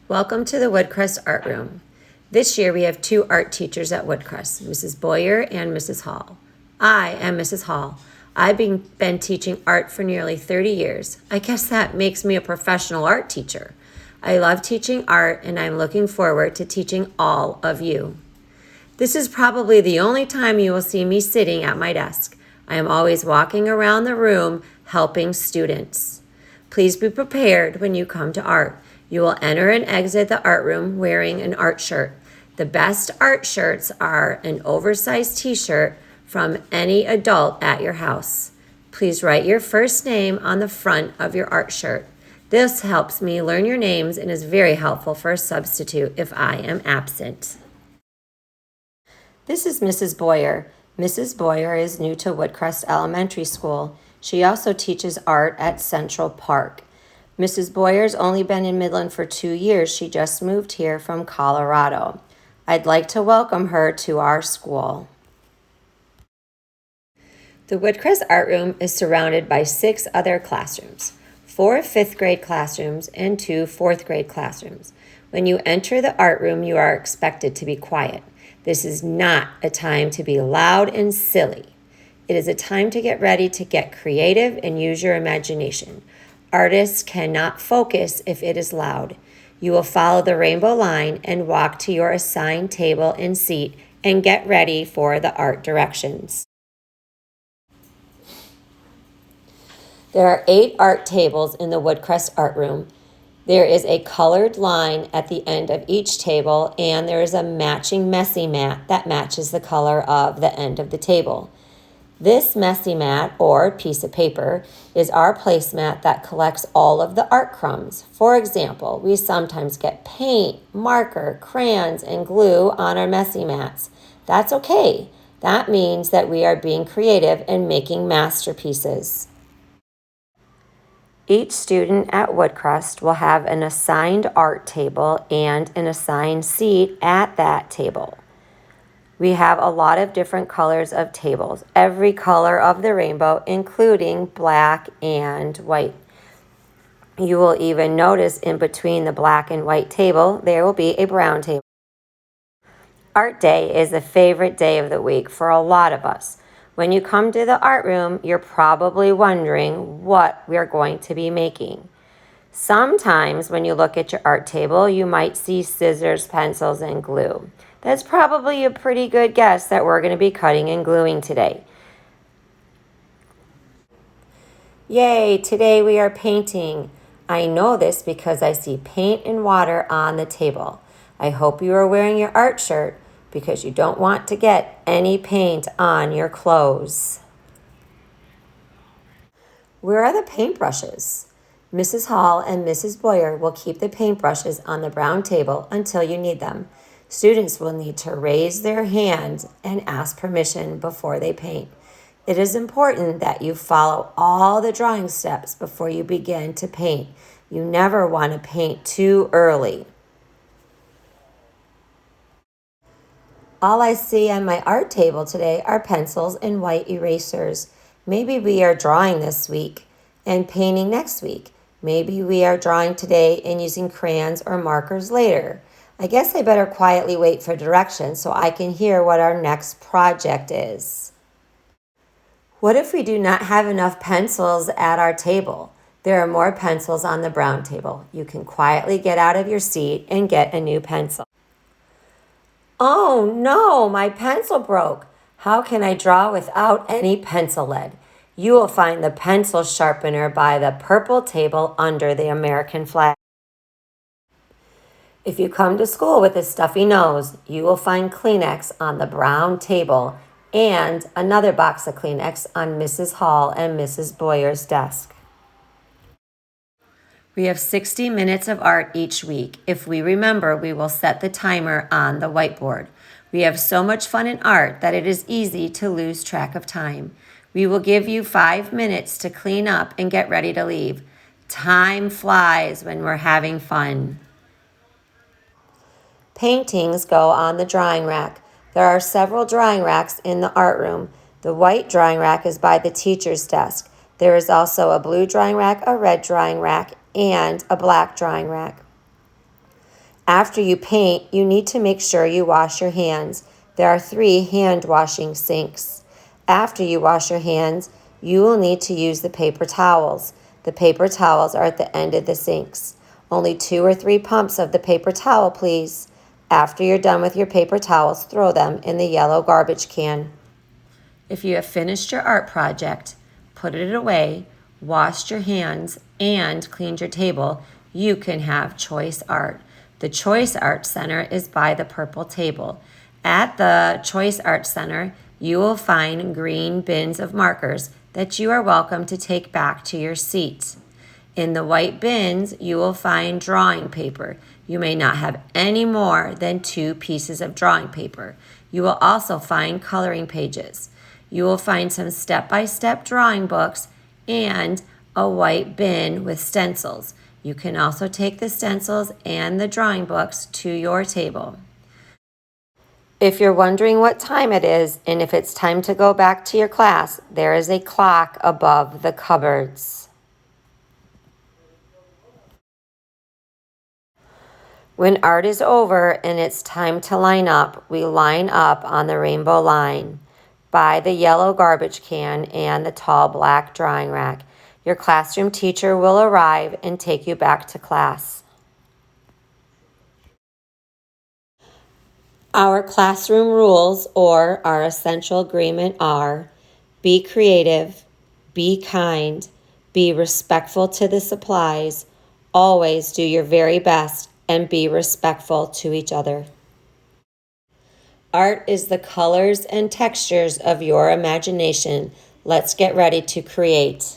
Welcome to the Woodcrest Art Room. This year we have two art teachers at Woodcrest, Mrs. Boyer and Mrs. Hall. I am Mrs. Hall. I've been teaching art for nearly 30 years. I guess that makes me a professional art teacher. I love teaching art and I'm looking forward to teaching all of you. This is probably the only time you will see me sitting at my desk. I am always walking around the room helping students. Please be prepared when you come to art. You will enter and exit the art room wearing an art shirt. The best art shirts are an oversized t-shirt from any adult at your house. Please write your first name on the front of your art shirt. This helps me learn your names and is very helpful for a substitute if I am absent. This is Mrs. Boyer. Mrs. Boyer is new to Woodcrest Elementary School. She also teaches art at Central Park. Mrs. Boyer's only been in Midland for 2 years. She just moved here from Colorado. I'd like to welcome her to our school. The Woodcrest Art Room is surrounded by 6 other classrooms, 4 5th grade classrooms and 2 4th grade classrooms. When you enter the art room, you are expected to be quiet. This is not a time to be loud and silly. It is a time to get ready to get creative and use your imagination. Artists cannot focus if it is loud. You will follow the rainbow line and walk to your assigned table and seat and get ready for the art directions. There are 8 art tables in the Woodcrest Art Room. There is a colored line at the end of each table, and there is a matching messy mat that matches the color of the end of the table. This messy mat, or piece of paper, is our placemat that collects all of the art crumbs. For example, we sometimes get paint, marker, crayons, and glue on our messy mats. That's okay. That means that we are being creative and making masterpieces. Each student at Woodcrest will have an assigned art table and an assigned seat at that table. We have a lot of different colors of tables, every color of the rainbow, including black and white. You will even notice in between the black and white table, there will be a brown table. Art Day is a favorite day of the week for a lot of us. When you come to the art room, you're probably wondering what we're going to be making. Sometimes when you look at your art table, you might see scissors, pencils, and glue. That's probably a pretty good guess that we're going to be cutting and gluing today. Yay, today we are painting. I know this because I see paint and water on the table. I hope you are wearing your art shirt because you don't want to get any paint on your clothes. Where are the paintbrushes? Mrs. Hall and Mrs. Boyer will keep the paintbrushes on the brown table until you need them. Students will need to raise their hand and ask permission before they paint. It is important that you follow all the drawing steps before you begin to paint. You never want to paint too early. All I see on my art table today are pencils and white erasers. Maybe we are drawing this week and painting next week. Maybe we are drawing today and using crayons or markers later. I guess I better quietly wait for directions so I can hear what our next project is. What if we do not have enough pencils at our table? There are more pencils on the brown table. You can quietly get out of your seat and get a new pencil. Oh no, my pencil broke. How can I draw without any pencil lead? You will find the pencil sharpener by the purple table under the American flag. If you come to school with a stuffy nose, you will find Kleenex on the brown table and another box of Kleenex on Mrs. Hall and Mrs. Boyer's desk. We have 60 minutes of art each week. If we remember, we will set the timer on the whiteboard. We have so much fun in art that it is easy to lose track of time. We will give you 5 minutes to clean up and get ready to leave. Time flies when we're having fun. Paintings go on the drawing rack. There are several drawing racks in the art room. The white drawing rack is by the teacher's desk. There is also a blue drawing rack, a red drawing rack, and a black drawing rack. After you paint, you need to make sure you wash your hands. There are 3 hand washing sinks. After you wash your hands, you will need to use the paper towels. The paper towels are at the end of the sinks. Only 2 or 3 pumps of the paper towel, please. After you're done with your paper towels, throw them in the yellow garbage can. If you have finished your art project, put it away, washed your hands, and cleaned your table, you can have choice art. The Choice Art Center is by the purple table. At the Choice Art Center, you will find green bins of markers that you are welcome to take back to your seat. In the white bins, you will find drawing paper. You may not have any more than 2 pieces of drawing paper. You will also find coloring pages. You will find some step-by-step drawing books and a white bin with stencils. You can also take the stencils and the drawing books to your table. If you're wondering what time it is and if it's time to go back to your class, there is a clock above the cupboards. When art is over and it's time to line up, we line up on the rainbow line by the yellow garbage can and the tall black drawing rack. Your classroom teacher will arrive and take you back to class. Our classroom rules, or our essential agreement, are: be creative, be kind, be respectful to the supplies, always do your very best, and be respectful to each other. Art is the colors and textures of your imagination. Let's get ready to create.